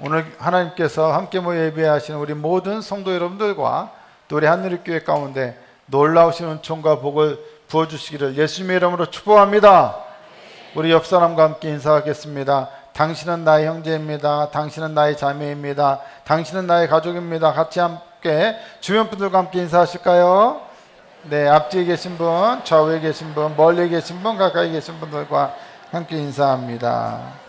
오늘 하나님께서 함께 모여 예배하시는 우리 모든 성도 여러분들과 또 우리 하늘의교회 가운데 놀라우신 은총과 복을 부어주시기를 예수님의 이름으로 축복합니다. 우리 옆 사람과 함께 인사하겠습니다. 당신은 나의 형제입니다. 당신은 나의 자매입니다. 당신은 나의 가족입니다. 같이 함께 주변 분들과 함께 인사하실까요? 네, 앞뒤에 계신 분, 좌우에 계신 분, 멀리 계신 분, 가까이 계신 분들과 함께 인사합니다.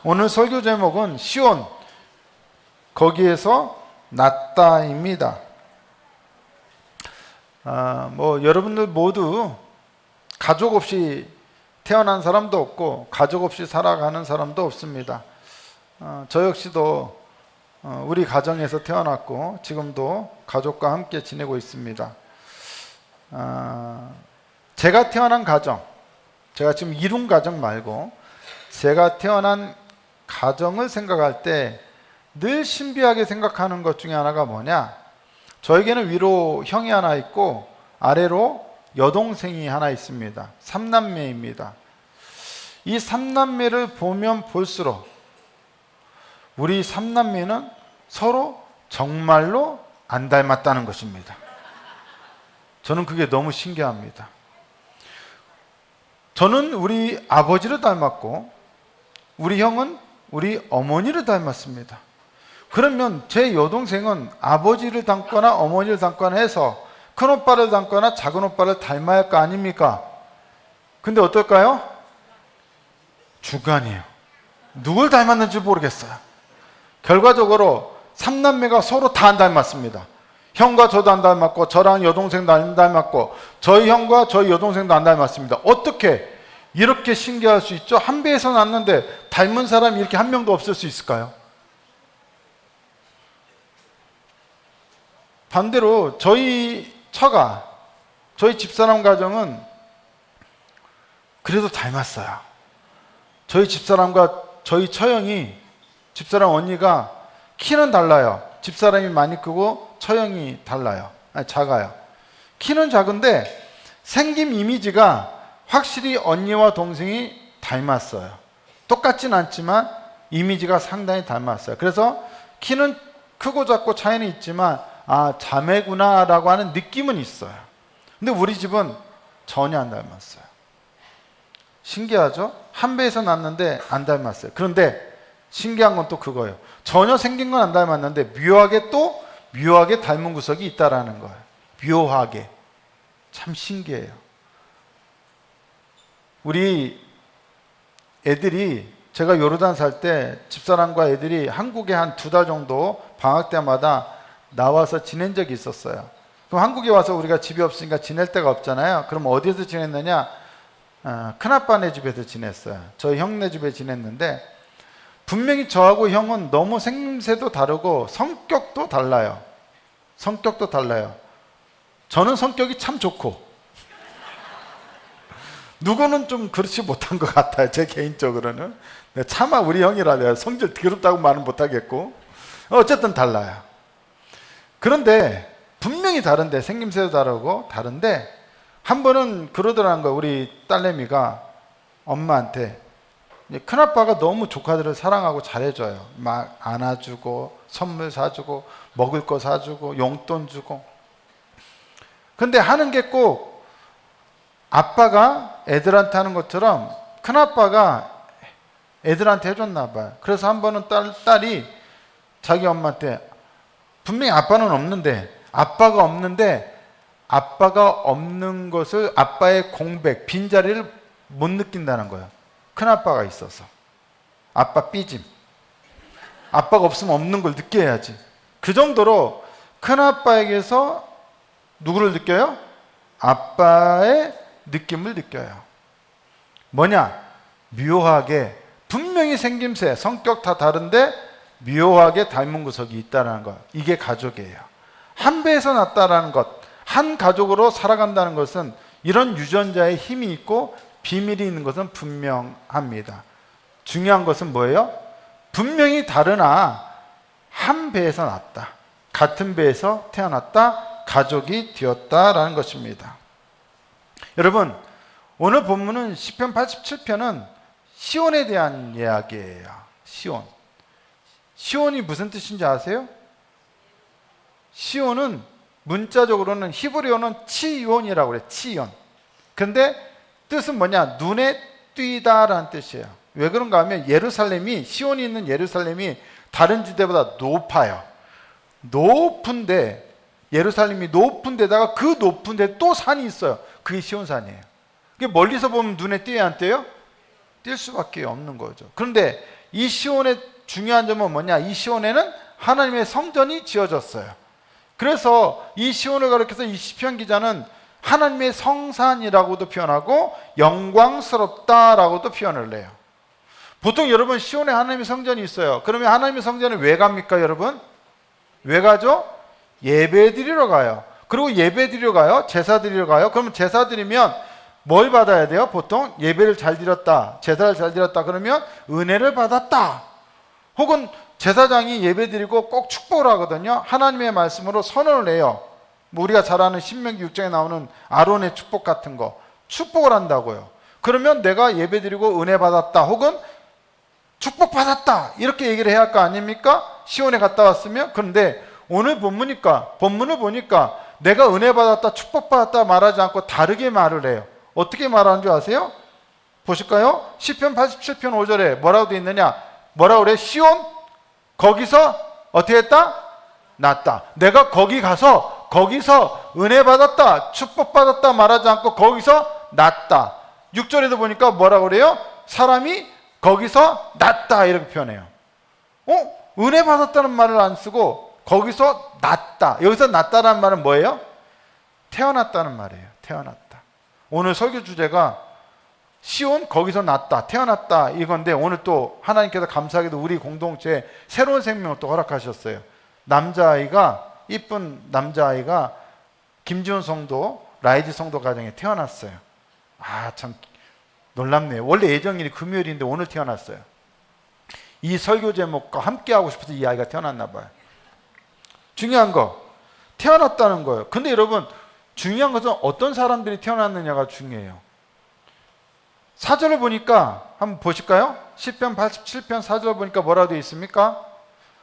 오늘 설교 제목은 시온, 거기에서 낫다입니다. 여러분들 모두 가족 없이 태어난 사람도 없고 가족 없이 살아가는 사람도 없습니다. 저 역시도 우리 가정에서 태어났고 지금도 가족과 함께 지내고 있습니다. 제가 태어난 가정, 제가 지금 이룬 가정 말고 제가 태어난 가정을 생각할 때 늘 신비하게 생각하는 것 중에 하나가 뭐냐, 저에게는 위로 형이 하나 있고 아래로 여동생이 하나 있습니다. 3남매입니다. 이 3남매를 보면 볼수록 우리 3남매는 서로 정말로 안 닮았다는 것입니다. 저는 그게 너무 신기합니다. 저는 우리 아버지를 닮았고 우리 형은 우리 어머니를 닮았습니다. 그러면 제 여동생은 아버지를 닮거나 어머니를 닮거나 해서 큰오빠를 닮거나 작은오빠를 닮아야 할 거 아닙니까? 근데 어떨까요? 주관이에요. 누굴 닮았는지 모르겠어요. 결과적으로 3남매가 서로 다 안 닮았습니다. 형과 저도 안 닮았고 저랑 여동생도 안 닮았고 저희 형과 저희 여동생도 안 닮았습니다. 어떻게 이렇게 신기할 수 있죠? 한 배에서 났는데 닮은 사람이 이렇게 한 명도 없을 수 있을까요? 반대로 저희 처가, 저희 집사람 가정은 그래도 닮았어요. 저희 집사람과 저희 처형이, 집사람 언니가 키는 달라요. 집사람이 많이 크고 처형이 달라요. 작아요. 키는 작은데 생김 이미지가 확실히 언니와 동생이 닮았어요. 똑같진 않지만 이미지가 상당히 닮았어요. 그래서 키는 크고 작고 차이는 있지만 자매구나 라고 하는 느낌은 있어요. 근데 우리 집은 전혀 안 닮았어요. 신기하죠? 한 배에서 났는데 안 닮았어요. 그런데 신기한 건 또 그거예요. 전혀 생긴 건 안 닮았는데 묘하게 닮은 구석이 있다라는 거예요. 묘하게. 참 신기해요. 우리 애들이, 제가 요르단 살 때 집사람과 애들이 한국에 한 2달 정도 방학 때마다 나와서 지낸 적이 있었어요. 그럼 한국에 와서 우리가 집이 없으니까 지낼 데가 없잖아요. 그럼 어디에서 지냈느냐? 큰아빠네 집에서 지냈어요. 저희 형네 집에 지냈는데 분명히 저하고 형은 너무 생김새도 다르고 성격도 달라요. 성격도 달라요. 저는 성격이 참 좋고 누구는 좀 그렇지 못한 것 같아요. 제 개인적으로는. 차마 우리 형이라 내가 성질 더럽다고 말은 못하겠고 어쨌든 달라요. 그런데 분명히 다른데, 생김새도 다르고 다른데 한 번은 그러더라는 거예요. 우리 딸내미가 엄마한테, 큰아빠가 너무 조카들을 사랑하고 잘해줘요. 막 안아주고 선물 사주고 먹을 거 사주고 용돈 주고. 근데 하는 게 꼭 아빠가 애들한테 하는 것처럼 큰아빠가 애들한테 해줬나 봐요. 그래서 한 번은 딸이 자기 엄마한테, 분명히 아빠는 없는데 아빠가 없는 것을, 아빠의 공백, 빈자리를 못 느낀다는 거예요. 큰아빠가 있어서. 아빠 삐짐. 아빠가 없으면 없는 걸 느껴야지. 그 정도로 큰아빠에게서 누구를 느껴요? 아빠의 느낌을 느껴요. 뭐냐? 묘하게, 분명히 생김새, 성격 다 다른데 묘하게 닮은 구석이 있다는 것. 이게 가족이에요. 한 배에서 났다라는 것, 한 가족으로 살아간다는 것은 이런 유전자의 힘이 있고 비밀이 있는 것은 분명합니다. 중요한 것은 뭐예요? 분명히 다르나 한 배에서 났다. 같은 배에서 태어났다. 가족이 되었다라는 것입니다. 여러분, 오늘 본문은 시편 87편은 시온에 대한 이야기예요. 시온. 시온이 무슨 뜻인지 아세요? 시온은 문자적으로는 히브리어는 치온이라고 그래요. 치온. 근데 뜻은 뭐냐? 눈에 띄다라는 뜻이에요. 왜 그런가 하면 예루살렘이, 시온이 있는 예루살렘이 다른 지대보다 높아요. 높은데, 예루살렘이 높은 데다가 그 높은 데 또 산이 있어요. 그게 시온산이에요. 그게 멀리서 보면 눈에 띄어야 안 띄어요? 띌 수밖에 없는 거죠. 그런데 이 시온의 중요한 점은 뭐냐? 이 시온에는 하나님의 성전이 지어졌어요. 그래서 이 시온을 가리켜서 이 시편 기자는 하나님의 성산이라고도 표현하고 영광스럽다라고도 표현을 해요. 보통 여러분 시온에 하나님의 성전이 있어요. 그러면 하나님의 성전에 왜 갑니까, 여러분? 왜 가죠? 예배 드리러 가요. 그리고 예배 드리러 가요? 제사 드리러 가요? 그러면 제사 드리면 뭘 받아야 돼요? 보통 예배를 잘 드렸다, 제사를 잘 드렸다 그러면 은혜를 받았다. 혹은 제사장이 예배 드리고 꼭 축복을 하거든요. 하나님의 말씀으로 선언을 해요. 뭐 우리가 잘 아는 신명기 6장에 나오는 아론의 축복 같은 거 축복을 한다고요. 그러면 내가 예배 드리고 은혜 받았다 혹은 축복받았다 이렇게 얘기를 해야 할 거 아닙니까? 시온에 갔다 왔으면. 그런데 오늘 본문을 보니까 내가 은혜 받았다 축복받았다 말하지 않고 다르게 말을 해요. 어떻게 말하는 줄 아세요? 보실까요? 시편 87편 5절에 뭐라고 되어 있느냐? 뭐라고 그래? 시온 거기서 어떻게 했다? 났다. 내가 거기 가서 거기서 은혜 받았다 축복받았다 말하지 않고 거기서 났다. 6절에도 보니까 뭐라고 그래요? 사람이 거기서 났다 이렇게 표현해요. 은혜 받았다는 말을 안 쓰고 거기서 났다. 여기서 났다라는 말은 뭐예요? 태어났다는 말이에요. 태어났다. 오늘 설교 주제가 시온 거기서 났다, 태어났다 이건데 오늘 또 하나님께서 감사하게도 우리 공동체에 새로운 생명을 또 허락하셨어요. 남자아이가, 이쁜 남자아이가 김지훈 성도, 라이즈 성도 가정에 태어났어요. 아, 참 놀랍네요. 원래 예정일이 금요일인데 오늘 태어났어요. 이 설교 제목과 함께 하고 싶어서 이 아이가 태어났나 봐요. 중요한 거, 태어났다는 거예요. 근데 여러분 중요한 것은 어떤 사람들이 태어났느냐가 중요해요. 4절을 보니까 한번 보실까요? 시편 87편 4절 보니까 뭐라고 되어 있습니까?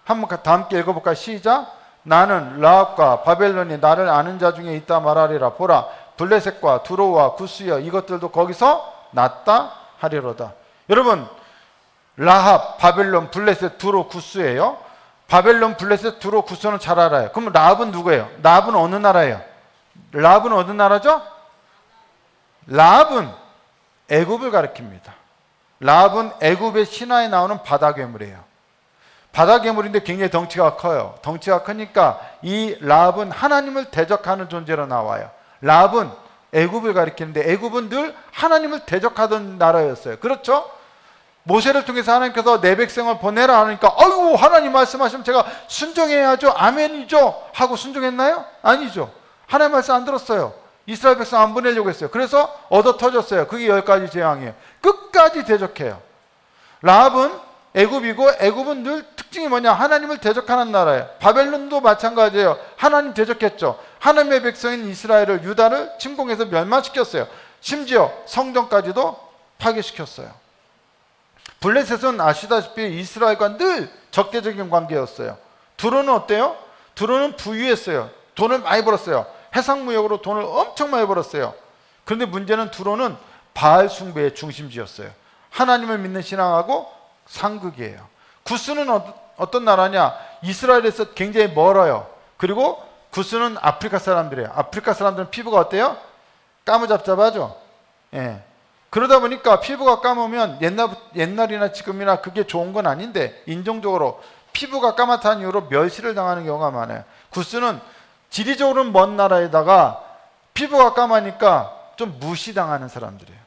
한번 다 함께 읽어볼까요? 시작. 나는 라합과 바벨론이 나를 아는 자 중에 있다 말하리라. 보라, 블레셋과 두로와 구스여 이것들도 거기서 났다 하리로다. 여러분 라합, 바벨론, 블레셋, 두로, 구스예요. 바벨론, 블레셋, 두로, 구스는 잘 알아요. 그럼 라합은 누구예요? 라합은 어느 나라예요? 라합은 어느 나라죠? 라합은 애굽을 가리킵니다. 라합은 애굽의 신화에 나오는 바다 괴물이에요. 바다 괴물인데 굉장히 덩치가 커요. 덩치가 크니까 이 라합은 하나님을 대적하는 존재로 나와요. 라합은 애굽을 가리키는데 애굽은 늘 하나님을 대적하던 나라였어요. 그렇죠? 모세를 통해서 하나님께서 내 백성을 보내라 하니까 아이고 하나님 말씀하시면 제가 순종해야죠. 아멘이죠. 하고 순종했나요? 아니죠. 하나님 말씀 안 들었어요. 이스라엘 백성 안 보내려고 했어요. 그래서 얻어 터졌어요. 그게 10가지 재앙이에요. 끝까지 대적해요. 라합은 애굽이고 애굽은 늘 특징이 뭐냐? 하나님을 대적하는 나라예요. 바벨론도 마찬가지예요. 하나님 대적했죠. 하나님의 백성인 이스라엘을, 유다를 침공해서 멸망시켰어요. 심지어 성전까지도 파괴시켰어요. 블레셋은 아시다시피 이스라엘과 늘 적대적인 관계였어요. 두로는 어때요? 두로는 부유했어요. 돈을 많이 벌었어요. 해상무역으로 돈을 엄청 많이 벌었어요. 그런데 문제는 두로는 바알 숭배의 중심지였어요. 하나님을 믿는 신앙하고 상극이에요. 구스는 어떤 나라냐? 이스라엘에서 굉장히 멀어요. 그리고 구스는 아프리카 사람들이에요. 아프리카 사람들은 피부가 어때요? 까무잡잡하죠. 예. 그러다 보니까 피부가 까무면 옛날이나 지금이나 그게 좋은 건 아닌데 인종적으로 피부가 까맣다는 이유로 멸시를 당하는 경우가 많아요. 구스는 지리적으로는 먼 나라에다가 피부가 까마니까 좀 무시당하는 사람들이에요.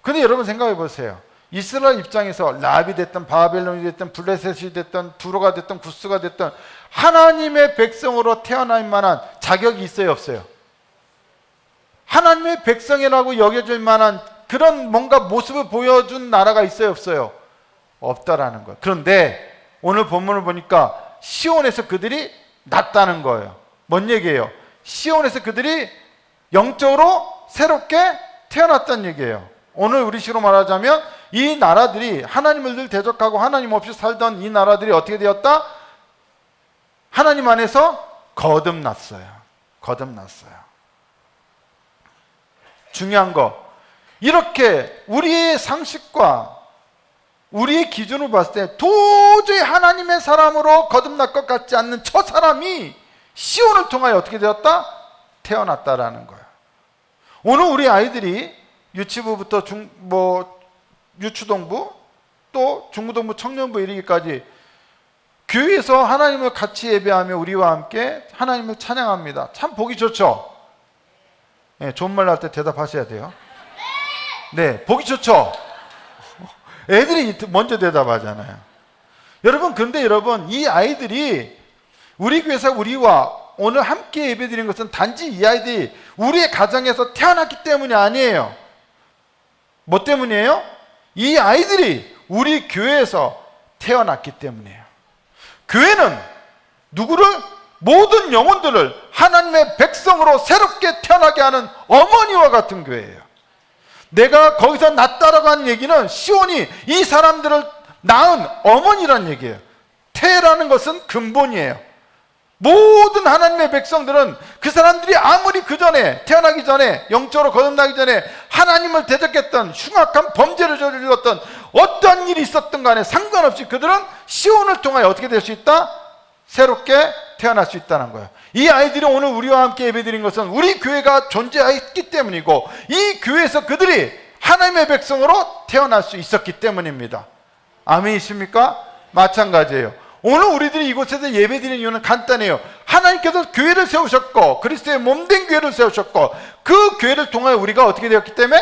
근데 여러분 생각해 보세요. 이스라엘 입장에서 라합이 됐든 바벨론이 됐든 블레셋이 됐든 두로가 됐든 구스가 됐든 하나님의 백성으로 태어날 만한 자격이 있어요, 없어요? 하나님의 백성이라고 여겨질 만한 그런 뭔가 모습을 보여준 나라가 있어요, 없어요? 없다라는 거예요. 그런데 오늘 본문을 보니까 시온에서 그들이 났다는 거예요. 뭔 얘기예요? 시온에서 그들이 영적으로 새롭게 태어났다는 얘기예요. 오늘 우리식으로 말하자면 이 나라들이 하나님을 늘 대적하고 하나님 없이 살던 이 나라들이 어떻게 되었다? 하나님 안에서 거듭났어요. 거듭났어요. 중요한 거, 이렇게 우리의 상식과 우리의 기준으로 봤을 때 도저히 하나님의 사람으로 거듭날 것 같지 않는 저 사람이 시온을 통하여 어떻게 되었다? 태어났다라는 거예요. 오늘 우리 아이들이 유치부부터 유초동부 또 중고등부 청년부 이르기까지 교회에서 하나님을 같이 예배하며 우리와 함께 하나님을 찬양합니다. 참 보기 좋죠? 네, 좋은 말 할 때 대답하셔야 돼요. 네, 보기 좋죠? 애들이 먼저 대답하잖아요. 여러분, 그런데 여러분, 이 아이들이 우리 교회에서 우리와 오늘 함께 예배드린 것은 단지 이 아이들이 우리의 가정에서 태어났기 때문이 아니에요. 뭐 때문이에요? 이 아이들이 우리 교회에서 태어났기 때문이에요. 교회는 누구를? 모든 영혼들을 하나님의 백성으로 새롭게 태어나게 하는 어머니와 같은 교회예요. 내가 거기서 낳았다라고 하는 얘기는 시온이 이 사람들을 낳은 어머니란 얘기예요. 태라는 것은 근본이에요. 모든 하나님의 백성들은 그 사람들이 아무리 그 전에 태어나기 전에 영적으로 거듭나기 전에 하나님을 대적했던 흉악한 범죄를 저질렀던 어떤 일이 있었던 간에 상관없이 그들은 시온을 통하여 어떻게 될 수 있다? 새롭게 태어날 수 있다는 거예요. 이 아이들이 오늘 우리와 함께 예배드린 것은 우리 교회가 존재했기 때문이고 이 교회에서 그들이 하나님의 백성으로 태어날 수 있었기 때문입니다. 아멘이십니까? 마찬가지예요. 오늘 우리들이 이곳에서 예배드리는 이유는 간단해요. 하나님께서 교회를 세우셨고 그리스도의 몸된 교회를 세우셨고 그 교회를 통하여 우리가 어떻게 되었기 때문에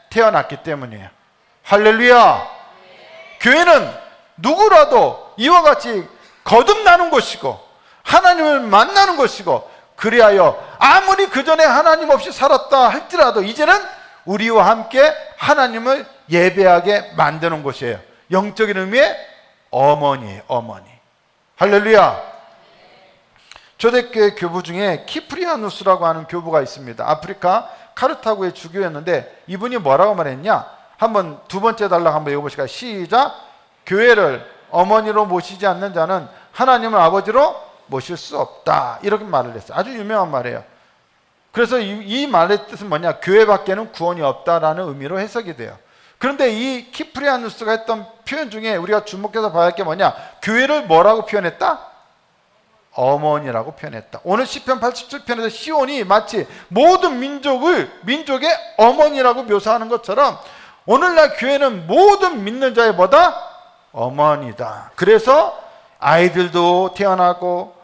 태어났기 때문이에요. 할렐루야. 교회는 누구라도 이와 같이 거듭나는 곳이고 하나님을 만나는 곳이고 그리하여 아무리 그 전에 하나님 없이 살았다 할지라도 이제는 우리와 함께 하나님을 예배하게 만드는 곳이에요. 영적인 의미의 어머니예요. 어머니. 할렐루야. 초대교회 교부 중에 키프리아누스라고 하는 교부가 있습니다. 아프리카 카르타고의 주교였는데 이분이 뭐라고 말했냐? 한번 두 번째 단락 한번 읽어보실까요? 시작. 교회를 어머니로 모시지 않는 자는 하나님을 아버지로 모실 수 없다. 이렇게 말을 했어요. 아주 유명한 말이에요. 그래서 이 말의 뜻은 뭐냐? 교회밖에는 구원이 없다라는 의미로 해석이 돼요. 그런데 이 키프리아누스가 했던 표현 중에 우리가 주목해서 봐야 할 게 뭐냐? 교회를 뭐라고 표현했다? 어머니라고 표현했다. 오늘 시편 87편에서 시온이 마치 모든 민족의 어머니라고 묘사하는 것처럼 오늘날 교회는 모든 믿는 자의 뭐다? 어머니다. 그래서 아이들도 태어나고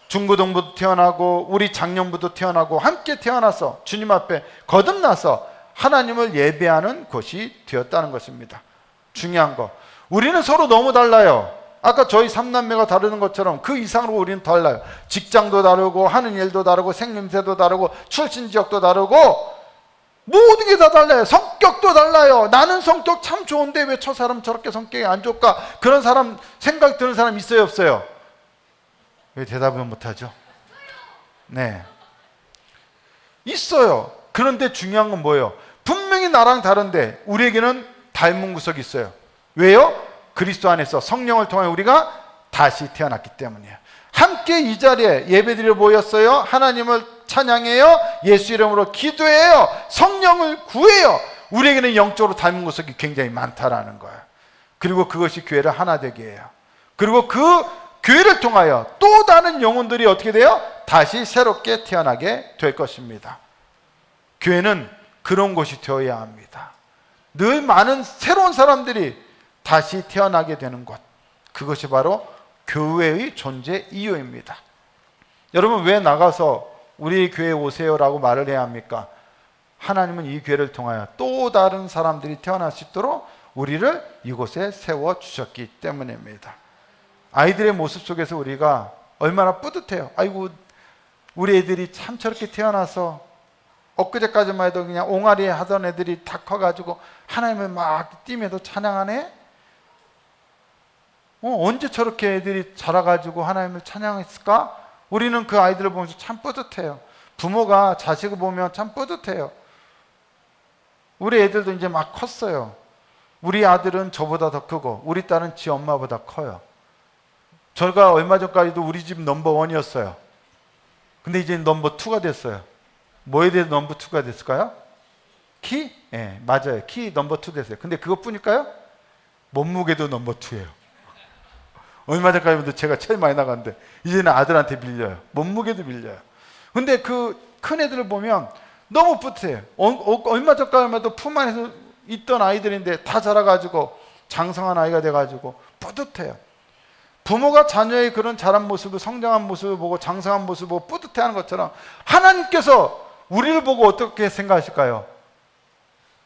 중고등부도 태어나고 우리 장년부도 태어나고 함께 태어나서 주님 앞에 거듭나서 하나님을 예배하는 곳이 되었다는 것입니다. 중요한 거, 우리는 서로 너무 달라요. 아까 저희 삼남매가 다르는 것처럼 그 이상으로 우리는 달라요. 직장도 다르고 하는 일도 다르고 생김새도 다르고 출신 지역도 다르고 모든 게 다 달라요. 성격도 달라요. 나는 성격 참 좋은데 왜 저 사람 저렇게 성격이 안 좋을까? 그런 사람, 생각 드는 사람 있어요, 없어요? 왜 대답을 못하죠? 네, 있어요. 그런데 중요한 건 뭐예요? 분명히 나랑 다른데 우리에게는 닮은 구석이 있어요. 왜요? 그리스도 안에서 성령을 통해 우리가 다시 태어났기 때문이에요. 함께 이 자리에 예배드려 모였어요. 하나님을 찬양해요. 예수 이름으로 기도해요. 성령을 구해요. 우리에게는 영적으로 닮은 구석이 굉장히 많다라는 거예요. 그리고 그것이 교회를 하나 되게 해요. 그리고 그 교회를 통하여 또 다른 영혼들이 어떻게 돼요? 다시 새롭게 태어나게 될 것입니다. 교회는 그런 곳이 되어야 합니다. 늘 많은 새로운 사람들이 다시 태어나게 되는 것, 그것이 바로 교회의 존재 이유입니다. 여러분, 왜 나가서 우리 교회에 오세요라고 말을 해야 합니까? 하나님은 이 교회를 통하여 또 다른 사람들이 태어날 수 있도록 우리를 이곳에 세워주셨기 때문입니다. 아이들의 모습 속에서 우리가 얼마나 뿌듯해요. 아이고, 우리 애들이 참 저렇게 태어나서 엊그제까지만 해도 그냥 옹알이 하던 애들이 다 커가지고 하나님을 막 뛰면서 찬양하네? 언제 저렇게 애들이 자라가지고 하나님을 찬양했을까? 우리는 그 아이들을 보면서 참 뿌듯해요. 부모가 자식을 보면 참 뿌듯해요. 우리 애들도 이제 막 컸어요. 우리 아들은 저보다 더 크고 우리 딸은 지 엄마보다 커요. 저가 얼마 전까지도 우리 집 넘버원이었어요. 근데 이제 넘버2가 됐어요. 뭐에 대해서 넘버2가 됐을까요? 키? 예, 맞아요. 키 넘버2 됐어요. 근데 그것뿐일까요? 몸무게도 넘버2예요. 얼마 전까지도 제가 제일 많이 나갔는데 이제는 아들한테 밀려요. 몸무게도 밀려요. 근데 그 큰 애들을 보면 너무 뿌듯해요. 얼마 전까지도 품 안에서 있던 아이들인데 다 자라가지고 장성한 아이가 돼가지고 뿌듯해요. 부모가 자녀의 그런 자란 모습을, 성장한 모습을 보고 장성한 모습을 보고 뿌듯해하는 것처럼 하나님께서 우리를 보고 어떻게 생각하실까요?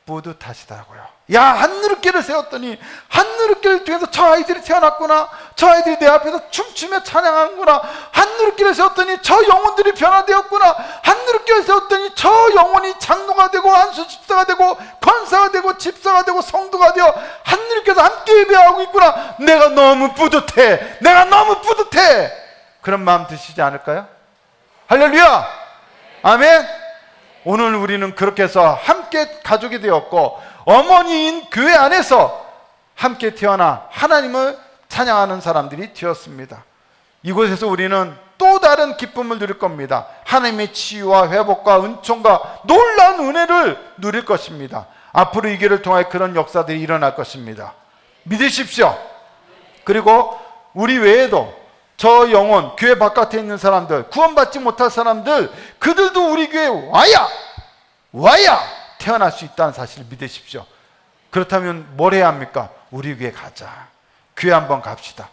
뿌듯하시다고요. 야, 한누리교를 세웠더니 한누리교를 통해서 저 아이들이 태어났구나. 저 아이들이 내 앞에서 춤추며 찬양하는구나. 한누리교를 세웠더니 저 영혼들이 변화되었구나. 한누리교를 세웠더니 저 영혼이 장로가 되고 안수집사가 되고 권사가 되고 집사가 되고 성도가 되어 한누리교에서 함께 예배하고 있구나. 내가 너무 뿌듯해. 내가 너무 뿌듯해. 그런 마음 드시지 않을까요? 할렐루야. 아멘. 오늘 우리는 그렇게 해서 함께 가족이 되었고 어머니인 교회 안에서 함께 태어나 하나님을 찬양하는 사람들이 되었습니다. 이곳에서 우리는 또 다른 기쁨을 누릴 겁니다. 하나님의 치유와 회복과 은총과 놀라운 은혜를 누릴 것입니다. 앞으로 이 교회를 통해 그런 역사들이 일어날 것입니다. 믿으십시오. 그리고 우리 외에도 저 영혼, 교회 바깥에 있는 사람들, 구원받지 못할 사람들, 그들도 우리 교회에 와야 태어날 수 있다는 사실을 믿으십시오. 그렇다면 뭘 해야 합니까? 우리 교회 가자. 교회 한번 갑시다.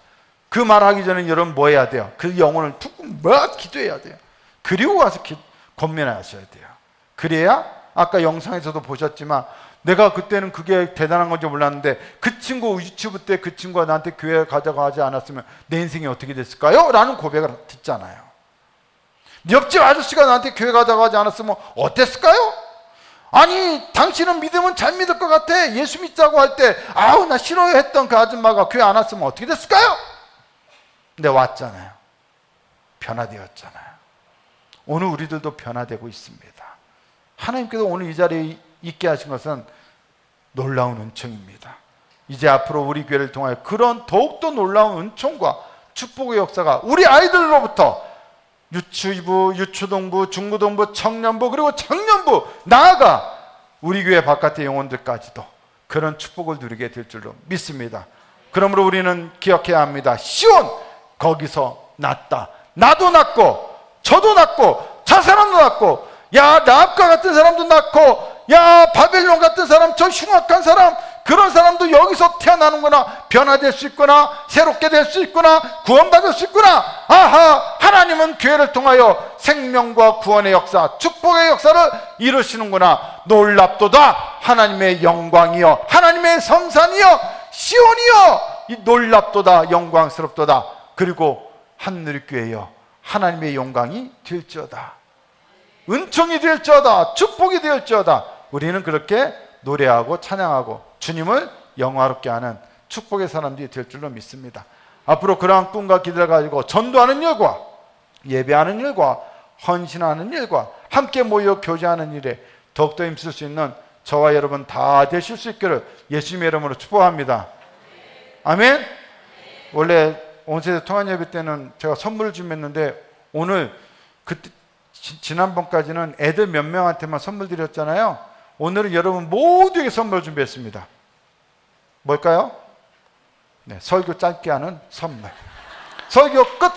그 말하기 전에 여러분 뭐 해야 돼요? 그 영혼을 푹 기도해야 돼요. 그리고 와서 권면하셔야 돼요. 그래야 아까 영상에서도 보셨지만 내가 그때는 그게 대단한 건지 몰랐는데 그 친구 유치부 때 그 친구가 나한테 교회 가자고 하지 않았으면 내 인생이 어떻게 됐을까요? 라는 고백을 듣잖아요. 옆집 아저씨가 나한테 교회 가자고 하지 않았으면 어땠을까요? 아니 당신은 믿으면 잘 믿을 것 같아. 예수 믿자고 할 때 아우 나 싫어요 했던 그 아줌마가 교회 안 왔으면 어떻게 됐을까요? 근데 왔잖아요. 변화되었잖아요. 오늘 우리들도 변화되고 있습니다. 하나님께서 오늘 이 자리에 있게 하신 것은 놀라운 은총입니다. 이제 앞으로 우리 교회를 통하여 그런 더욱더 놀라운 은총과 축복의 역사가 우리 아이들로부터 유치부, 유초동부, 중고동부, 청년부 그리고 청년부 나아가 우리 교회 바깥의 영혼들까지도 그런 축복을 누리게 될 줄로 믿습니다. 그러므로 우리는 기억해야 합니다. 시온 거기서 났다. 나도 났고 저도 났고 저 사람도 났고 야 라합과 같은 사람도 났고 야 바벨론 같은 사람 저 흉악한 사람 그런 사람도 여기서 태어나는구나. 변화될 수 있구나. 새롭게 될 수 있구나. 구원받을 수 있구나. 아하, 하나님은 교회를 통하여 생명과 구원의 역사, 축복의 역사를 이루시는구나. 놀랍도다. 하나님의 영광이여, 하나님의 성산이여, 시온이여, 이 놀랍도다, 영광스럽도다. 그리고 하늘교회여, 하나님의 영광이 될지어다. 은총이 될지어다. 축복이 될지어다. 우리는 그렇게 노래하고 찬양하고 주님을 영화롭게 하는 축복의 사람들이 될 줄로 믿습니다. 앞으로 그러한 꿈과 기대를 가지고 전도하는 일과 예배하는 일과 헌신하는 일과 함께 모여 교제하는 일에 더욱더 힘쓸 수 있는 저와 여러분 다 되실 수 있기를 예수님의 이름으로 축복합니다. 아멘. 원래 온세대 통한 예배 때는 제가 선물을 준비했는데 오늘 그때 지난번까지는 애들 몇 명한테만 선물 드렸잖아요. 오늘은 여러분 모두에게 선물 준비했습니다. 뭘까요? 네, 설교 짧게 하는 선물. 설교 끝!